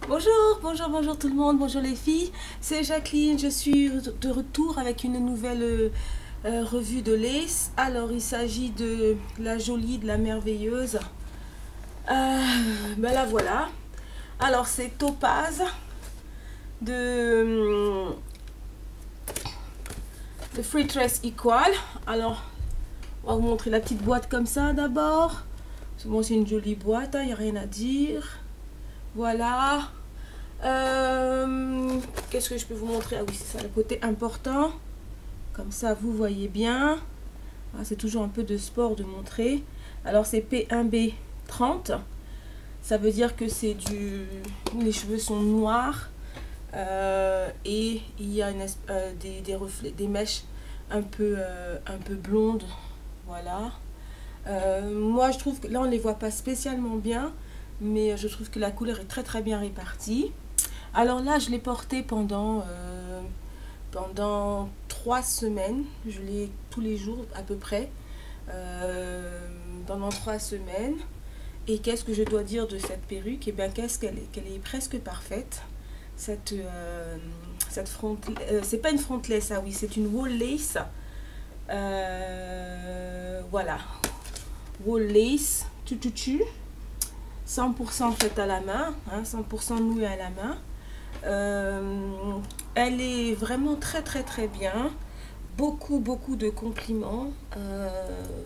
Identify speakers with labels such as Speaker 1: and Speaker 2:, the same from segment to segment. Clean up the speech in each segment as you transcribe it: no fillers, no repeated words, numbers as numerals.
Speaker 1: Bonjour tout le monde, bonjour les filles, c'est Jacqueline, je suis de retour avec une nouvelle revue de lace. Alors il s'agit de la jolie, de la merveilleuse, ben la voilà. Alors c'est Topaz de Free Tress Equal. Alors on va vous montrer la petite boîte comme ça d'abord. Bon, c'est une jolie boîte, il n'y a rien à dire. Voilà. Qu'est-ce que je peux vous montrer? Ah oui, c'est ça le côté important. Comme ça, vous voyez bien. Ah, c'est toujours un peu de sport de montrer. Alors, c'est P1B 30. Ça veut dire que c'est du... Les cheveux sont noirs. Et il y a des reflets, des mèches un peu blondes. Voilà. Moi, je trouve que là, on ne les voit pas spécialement bien. Mais je trouve que la couleur est très bien répartie. Alors là, je l'ai porté pendant 3 semaines. Je l'ai tous les jours à peu près. Pendant 3 semaines. Et qu'est-ce que je dois dire de cette perruque? Et bien, qu'elle est presque parfaite. Cette front... c'est pas une frontless, ah oui, c'est une wall lace. Voilà. Wall lace. 100% faite à la main, hein, 100% nouée à la main. Elle est vraiment très bien. Beaucoup de compliments.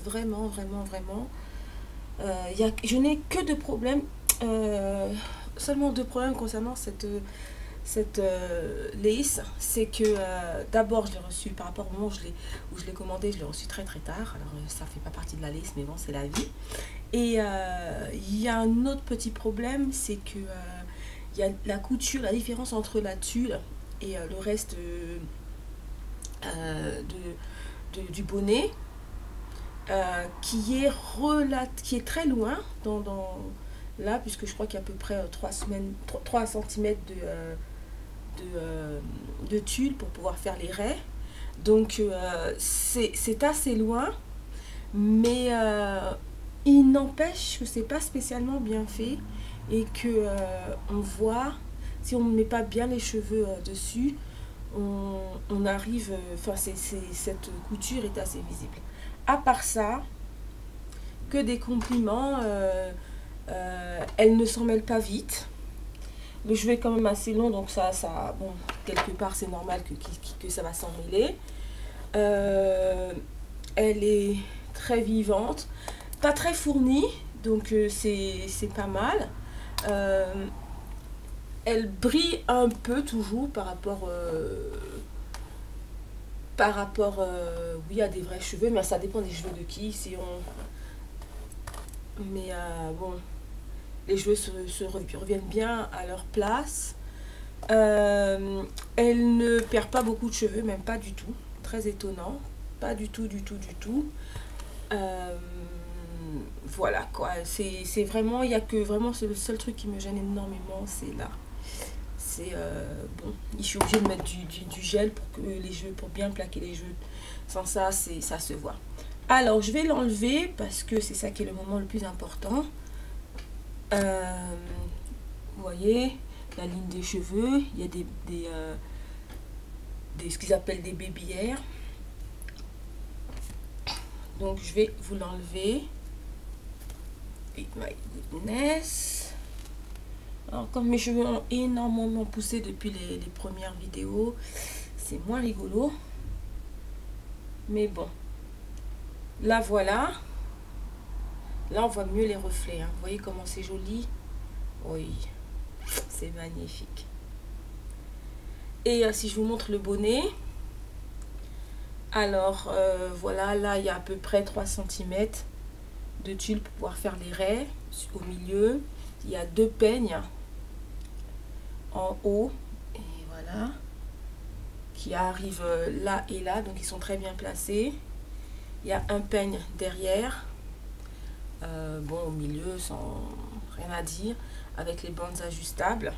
Speaker 1: Vraiment. Je n'ai que de problèmes. Seulement 2 problèmes concernant cette lace. C'est que d'abord je l'ai reçue par rapport au moment où je l'ai commandé, je l'ai reçue très tard. Alors ça fait pas partie de la lace, mais bon, c'est la vie. Et il y a un autre petit problème, c'est que il y a la couture, la différence entre la tulle et le reste du bonnet, qui est très loin là, puisque je crois qu'il y a à peu près 3 cm de tulle pour pouvoir faire les raies. Donc c'est assez loin, mais il n'empêche que c'est pas spécialement bien fait et que on voit, si on ne met pas bien les cheveux dessus, on arrive, cette couture est assez visible. À part ça, que des compliments. Elle ne s'en mêle pas vite. Le cheveu est quand même assez long, donc bon, quelque part c'est normal que ça va s'en mêler. Elle est très vivante, pas très fournie, donc c'est pas mal. Elle brille un peu toujours par rapport oui, à des vrais cheveux, mais ça dépend des cheveux de qui. Mais bon, les cheveux reviennent bien à leur place. Elle ne perd pas beaucoup de cheveux, même pas du tout. Très étonnant, pas du tout. Voilà quoi, c'est vraiment, il y a que vraiment, c'est le seul truc qui me gêne énormément, c'est là. C'est bon, je suis obligée de mettre du gel pour bien plaquer les cheveux. Sans ça, ça se voit. Alors je vais l'enlever parce que c'est ça qui est le moment le plus important. Vous voyez la ligne des cheveux, il y a ce qu'ils appellent des baby hairs. Donc je vais vous l'enlever. My goodness. Alors comme mes cheveux ont énormément poussé depuis les premières vidéos, c'est moins rigolo. Mais bon. Là voilà. Là on voit mieux les reflets, hein. Vous voyez comment c'est joli? Oui. C'est magnifique. Et si je vous montre le bonnet. Alors voilà, là il y a à peu près 3 cm de tulle pour pouvoir faire les raies. Au milieu, il y a 2 peignes en haut. Et voilà. Qui arrivent là et là. Donc ils sont très bien placés. Il y a un peigne derrière. Bon, au milieu, sans rien à dire. Avec les bandes ajustables.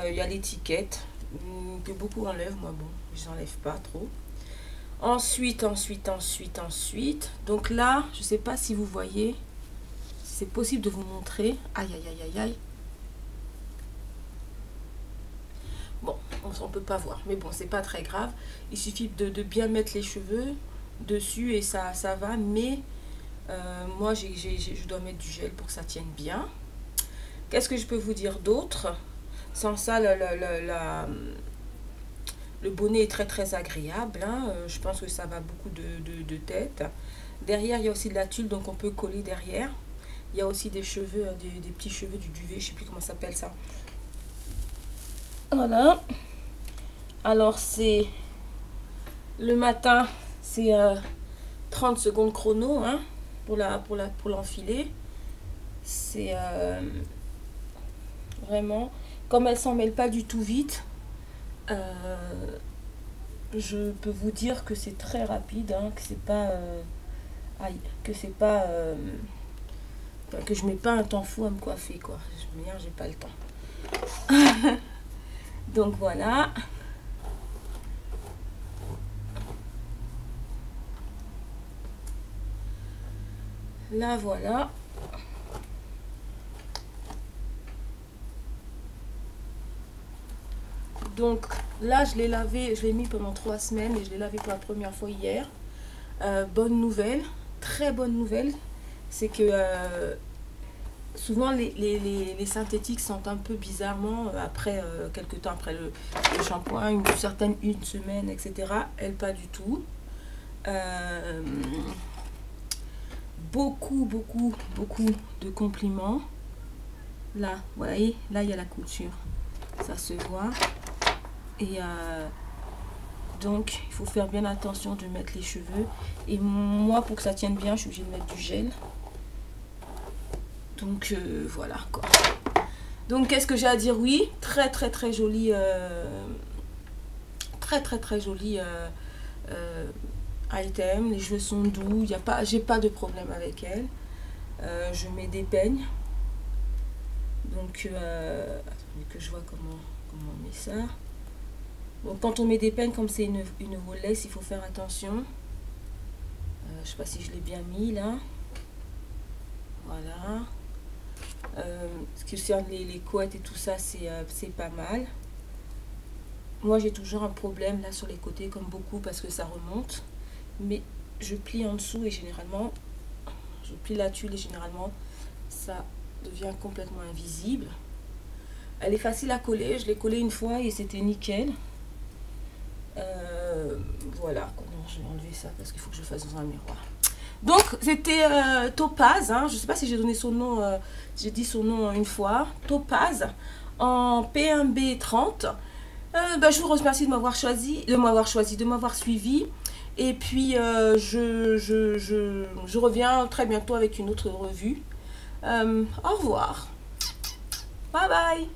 Speaker 1: Il y a l'étiquette que beaucoup enlèvent. Moi, bon, je n'enlève pas trop. Ensuite. Donc là, je sais pas si vous voyez. C'est possible de vous montrer. Aïe. on peut pas voir. Mais bon, c'est pas très grave. Il suffit de bien mettre les cheveux dessus et ça va. Mais moi, je dois mettre du gel pour que ça tienne bien. Qu'est-ce que je peux vous dire d'autre? Sans ça, le bonnet est très très agréable. Hein. Je pense que ça va beaucoup de tête. Derrière, il y a aussi de la tulle, donc on peut coller derrière. Il y a aussi des cheveux, des petits cheveux du duvet, je sais plus comment ça s'appelle ça. Voilà. Alors c'est le matin, c'est 30 secondes chrono, hein, pour l'enfiler. C'est vraiment, comme elle s'en mêle pas du tout vite, je peux vous dire que c'est très rapide, hein, que c'est pas que je mets pas un temps fou à me coiffer, quoi. J'ai pas le temps. Donc voilà. Là voilà. Donc là je l'ai lavé, je l'ai mis pendant 3 semaines et je l'ai lavé pour la première fois hier. Bonne nouvelle, très bonne nouvelle, c'est que souvent les synthétiques sentent un peu bizarrement après quelques temps après le shampoing, une semaine, etc. Elle pas du tout. Beaucoup de compliments. Là, vous voyez, là il y a la couture, ça se voit. Et donc il faut faire bien attention de mettre les cheveux. Et moi, pour que ça tienne bien, je suis obligée de mettre du gel. Donc voilà quoi. Donc qu'est-ce que j'ai à dire? Oui, très joli, très joli item. Les cheveux sont doux, j'ai pas de problème avec elle. Je mets des peignes. Donc attendez que je vois comment on met ça. Donc quand on met des peignes, comme c'est une laisse, il faut faire attention. Je sais pas si je l'ai bien mis là. Voilà. Ce qui concerne les couettes et tout ça, c'est pas mal. Moi j'ai toujours un problème là sur les côtés, comme beaucoup, parce que ça remonte. Mais je plie en dessous et généralement, je plie la tulle et généralement ça devient complètement invisible. Elle est facile à coller, je l'ai collée une fois et c'était nickel. Voilà, comment je vais enlever ça parce qu'il faut que je le fasse dans un miroir. Donc c'était Topaz, hein, je sais pas si j'ai donné son nom, j'ai dit son nom une fois, Topaz en P1B 30. Je vous remercie de m'avoir choisi, de m'avoir suivi. Et puis je reviens très bientôt avec une autre revue. Au revoir. Bye bye.